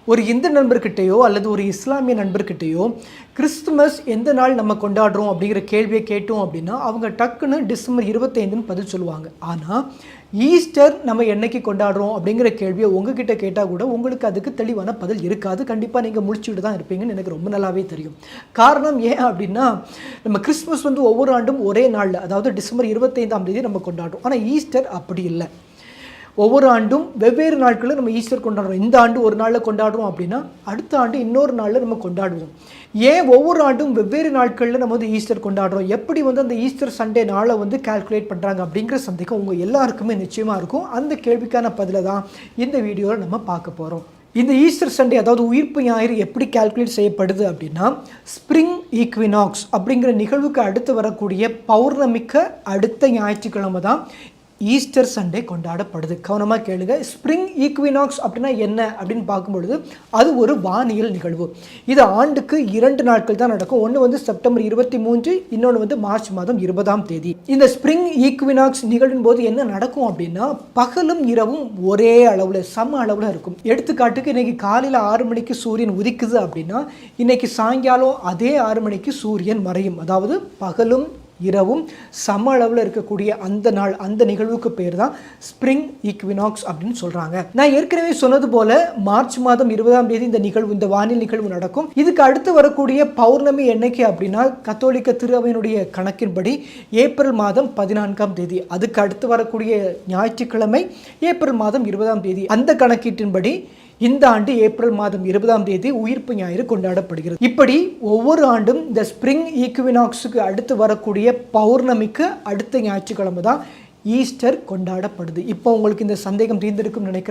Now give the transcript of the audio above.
ஒரு இந்து நண்பர்கிட்டயோ அல்லது ஒரு இஸ்லாமிய நண்பர்கிட்டயோ கிறிஸ்துமஸ் எந்த நாள் நம்ம கொண்டாடுறோம் அப்படிங்கிற கேள்வியை கேட்டோம் அப்படின்னா அவங்க டக்குன்னு டிசம்பர் 25ன்னு பதில் சொல்லுவாங்க. ஆனால் ஈஸ்டர் நம்ம என்னைக்கு கொண்டாடுறோம் அப்படிங்கிற கேள்வியை உங்ககிட்ட கேட்டால் கூட உங்களுக்கு அதுக்கு தெளிவான பதில் இருக்காது. கண்டிப்பாக நீங்கள் முழிச்சுட்டு தான் இருப்பீங்கன்னு எனக்கு ரொம்ப நல்லாவே தெரியும். காரணம் ஏன் அப்படின்னா, நம்ம கிறிஸ்துமஸ் ஒவ்வொரு ஆண்டும் ஒரே நாளில், அதாவது டிசம்பர் 25ஆம் தேதி நம்ம கொண்டாடுறோம். ஆனால் ஈஸ்டர் அப்படி இல்லை. ஒவ்வொரு ஆண்டும் வெவ்வேறு நாட்களில் நம்ம ஈஸ்டர் கொண்டாடுறோம். இந்த ஆண்டு ஒரு நாளில் கொண்டாடுறோம் அப்படின்னா அடுத்த ஆண்டு இன்னொரு நாளில் நம்ம கொண்டாடுவோம். ஏன் ஒவ்வொரு ஆண்டும் வெவ்வேறு நாட்களில் நம்ம ஈஸ்டர் கொண்டாடுறோம், எப்படி அந்த ஈஸ்டர் சண்டே நாளை கால்குலேட் பண்ணுறாங்க அப்படிங்கிற சந்தேகம் உங்கள் எல்லாருக்குமே நிச்சயமாக இருக்கும். அந்த கேள்விக்கான பதிலை தான் இந்த வீடியோவில் நம்ம பார்க்க போகிறோம். இந்த ஈஸ்டர் சண்டே, அதாவது உயிர்ப்பு ஞாயிறு எப்படி கால்குலேட் செய்யப்படுது அப்படின்னா, ஸ்ப்ரிங் ஈக்வினாக்ஸ் அப்படிங்கிற நிகழ்வுக்கு அடுத்து வரக்கூடிய பௌர்ணமிக்கு அடுத்த ஞாயிற்றுக்கிழமை தான் ஈஸ்டர் சண்டே கொண்டாடப்படுது. கவனமாக கேளுங்க. ஸ்ப்ரிங் ஈக்வினாக்ஸ் அப்படின்னா என்ன அப்படின்னு பார்க்கும்பொழுது அது ஒரு வானியல் நிகழ்வு. இது ஆண்டுக்கு 2 நாட்கள் தான் நடக்கும். ஒன்று செப்டம்பர் 23, இன்னொன்று மார்ச் மாதம் 20ஆம் தேதி. இந்த ஸ்ப்ரிங் ஈக்வினாக்ஸ் நிகழ்வின் போது என்ன நடக்கும் அப்படின்னா, பகலும் இரவும் ஒரே அளவில் சம அளவில் இருக்கும். எடுத்துக்காட்டுக்கு இன்னைக்கு காலையில் 6 மணிக்கு சூரியன் உதிக்குது அப்படின்னா இன்னைக்கு சாயங்காலம் அதே 6 மணிக்கு சூரியன் மறையும். அதாவது பகலும் இரவும் சம அளவில் இருக்கக்கூடிய அந்த நாள், அந்த நிகழ்வுக்கு பேர் தான் ஸ்ப்ரிங் ஈக்வினாக்ஸ் அப்படின்னு சொல்கிறாங்க. நான் ஏற்கனவே சொன்னது போல மார்ச் மாதம் 20ஆம் தேதி இந்த நிகழ்வு, இந்த வானில் நிகழ்வு நடக்கும். இதுக்கு அடுத்து வரக்கூடிய பௌர்ணமி என்னைக்கு அப்படின்னா, கத்தோலிக்க திருஅவையினுடைய கணக்கின்படி ஏப்ரல் மாதம் 14ஆம் தேதி. அதுக்கு அடுத்து வரக்கூடிய ஞாயிற்றுக்கிழமை ஏப்ரல் மாதம் 20ஆம் தேதி. அந்த கணக்கீட்டின்படி இந்த ஆண்டு ஏப்ரல் மாதம் 20ஆம் தேதி உயிர்ப்பு ஞாயிறு கொண்டாடப்படுகிறது. இப்படி ஒவ்வொரு ஆண்டும் இந்த ஸ்ப்ரிங் ஈக்வினாக்ஸுக்கு அடுத்து வரக்கூடிய பௌர்ணமிக்கு அடுத்த ஞாயிற்றுக்கிழமை தான் ஈஸ்டர் கொண்டாடப்படுது. இப்போ உங்களுக்கு இந்த சந்தேகம் தீர்ந்திருக்கும்னு நினைக்கிறேன்.